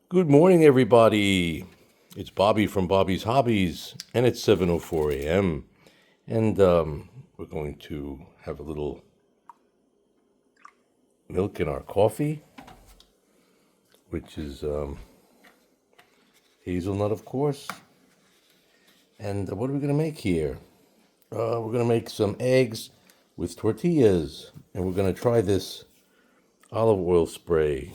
Good morning, everybody. It's Bobby from Bobby's Hobbies, and it's 7:04 a.m. And we're going to have a little milk in our coffee, which is hazelnut, of course. And what are we going to make here? We're going to make some eggs with tortillas, and we're going to try this olive oil spray.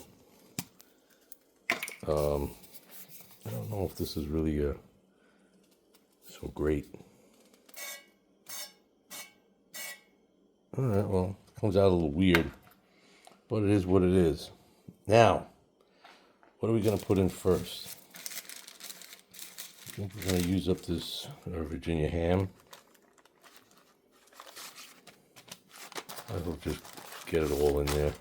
I don't know if this is really so great. All right, well, it comes out a little weird, but it is what it is. Now, what are we going to put in first? I think we're going to use up this Virginia ham. I will just get it all in there.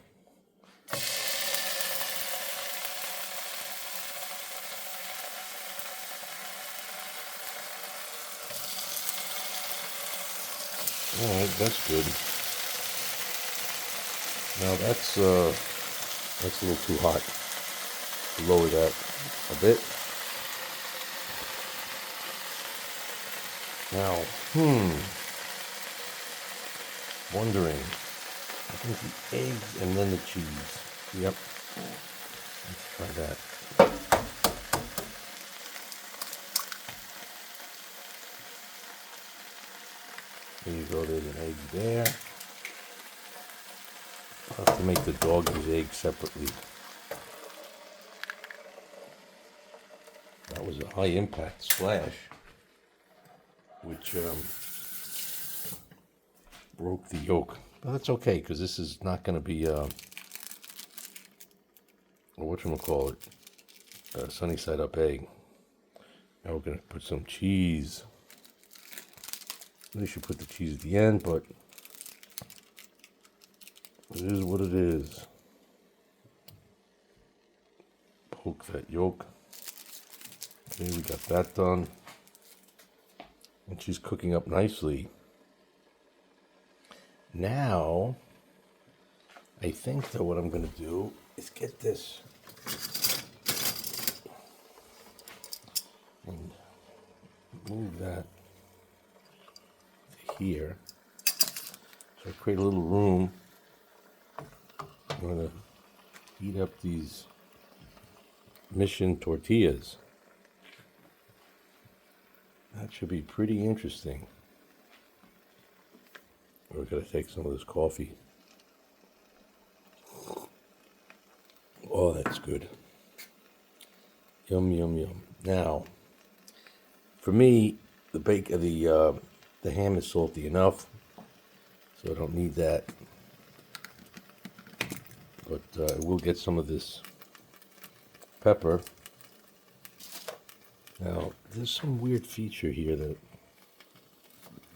All right, that's good. Now that's a little too hot. Lower that a bit. Now, wondering. I think the eggs and then the cheese. Yep. Let's try that. There you go. There's an egg there. I'll have to make the dog's egg separately. That was a high impact splash, which broke the yolk. But that's okay, because this is not going to be whatchamacallit, sunny side up egg. Now we're going to put some cheese. We should put the cheese at the end, but it is what it is. Poke that yolk. Okay, we got that done. And she's cooking up nicely. Now, I think that what I'm going to do is get this and move that to here. So I create a little room. I'm going to heat up these Mission tortillas. That should be pretty interesting. We're going to take some of this coffee. Oh, that's good. Yum, yum, yum. Now, for me, the ham is salty enough, so I don't need that. But I will get some of this pepper. Now, there's some weird feature here that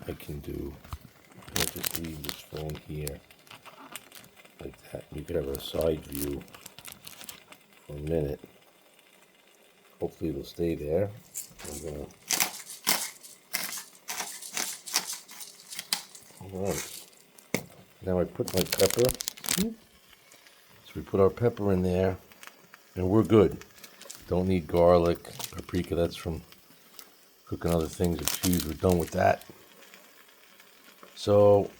I can do. I'll just leave this phone here, like that. You could have a side view for a minute. Hopefully it'll stay there. I'm gonna... Alright. Now I put my pepper. So we put our pepper in there, and we're good. Don't need garlic, paprika, that's from cooking other things or cheese. We're done with that. So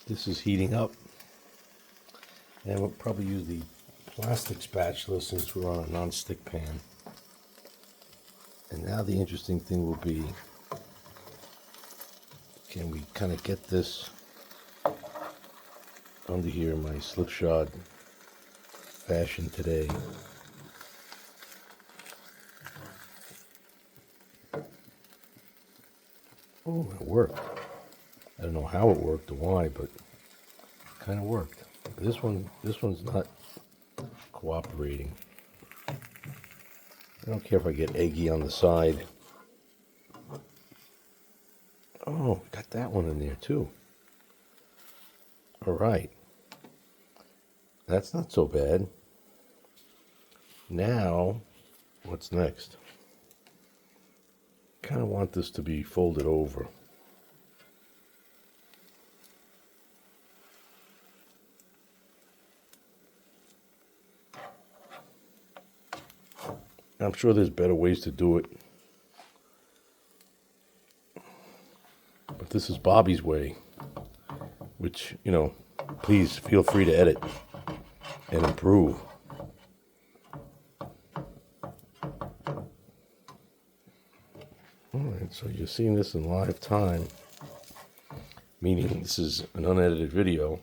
this is heating up, and we'll probably use the plastic spatula since we're on a non-stick pan. And now the interesting thing will be, can we kind of get this under here in my slipshod fashion today. Oh, it worked. I don't know how it worked or why, but it kind of worked. This one's not cooperating. I don't care if I get eggy on the side. Oh, got that one in there too. All right. That's not so bad. Now, what's next? Kind of want this to be folded over. I'm sure there's better ways to do it. But this is Bobby's way, which, you know, please feel free to edit and improve. Alright, so you're seeing this in live time, meaning this is an unedited video.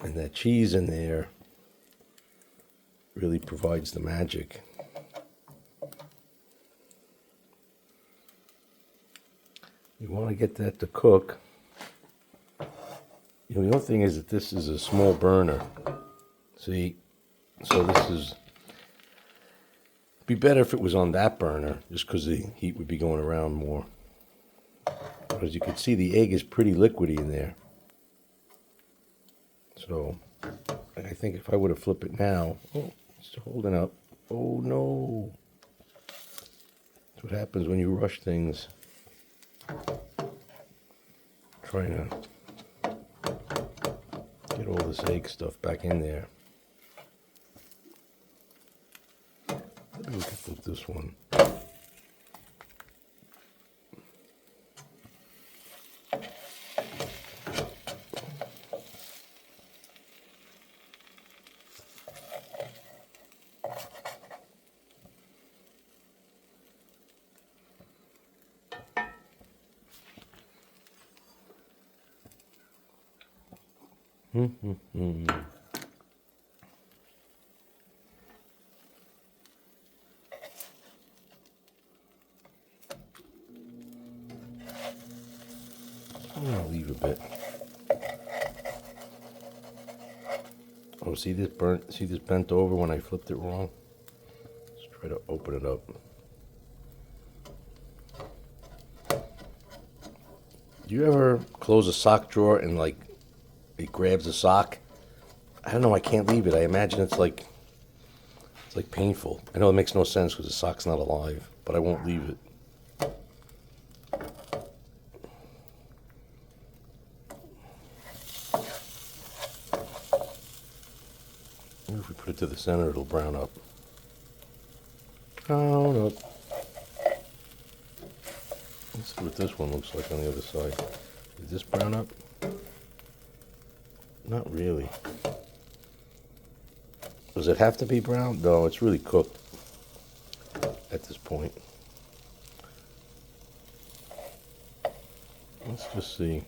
And that cheese in there really provides the magic. You want to get that to cook. You know, the other thing is that this is a small burner. See? So this is... be better if it was on that burner, just because the heat would be going around more. But as you can see, the egg is pretty liquidy in there. So, I think if I were to flip it now... oh, it's holding up. Oh no! That's what happens when you rush things. Trying to get all this egg stuff back in there. Maybe we can flip this one. I'm gonna leave a bit. Oh, see this burnt? See this bent over when I flipped it wrong? Let's try to open it up. Do you ever close a sock drawer and like it grabs a sock? I don't know. I can't leave it. I imagine it's like painful. I know it makes no sense because the sock's not alive, but I won't leave it. Maybe if we put it to the center, it'll brown up. Brown up. Let's see what this one looks like on the other side. Is this brown up? Not really. Does it have to be brown? No, it's really cooked at this point. Let's just see.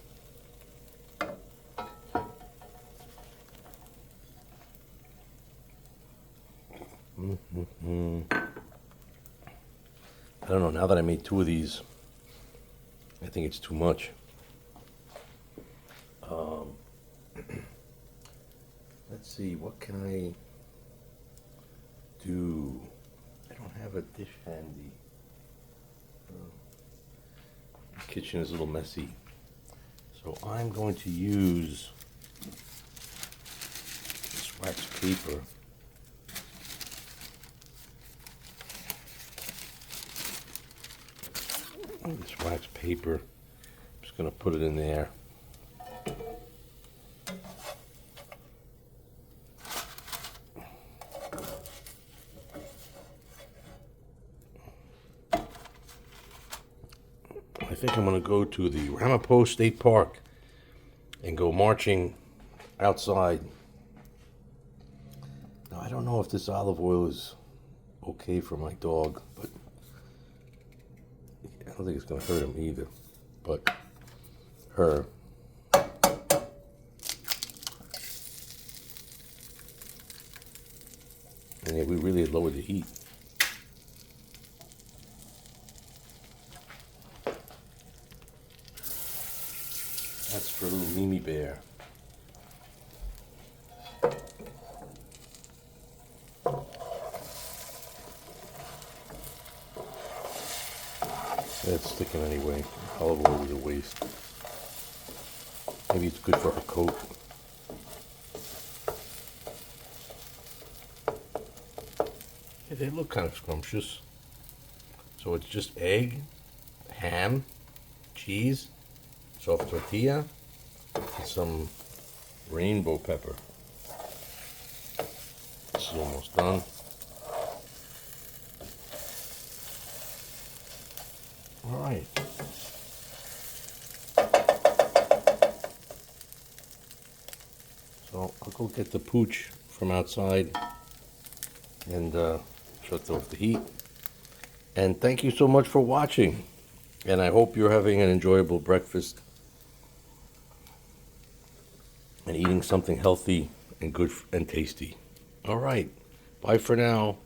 I don't know, now that I made 2 of these, I think it's too much. Let's see, what can I do? I don't have a dish handy. The kitchen is a little messy. So I'm going to use this wax paper. This wax paper, I'm just going to put it in there. I think I'm going to go to the Ramapo State Park and go marching outside. Now, I don't know if this olive oil is okay for my dog, but I don't think it's going to hurt him either. But her. And yeah, we really lowered the heat. That's for little Mimi Bear. That's sticking anyway. Olive oil was a waste. Maybe it's good for her coat. Yeah, they look kind of scrumptious. So it's just egg, ham, cheese, soft tortilla, and some rainbow pepper. is almost done. All right. So I'll go get the pooch from outside and shut off the heat. And thank you so much for watching. And I hope you're having an enjoyable breakfast and eating something healthy and good and tasty. All right. Bye for now.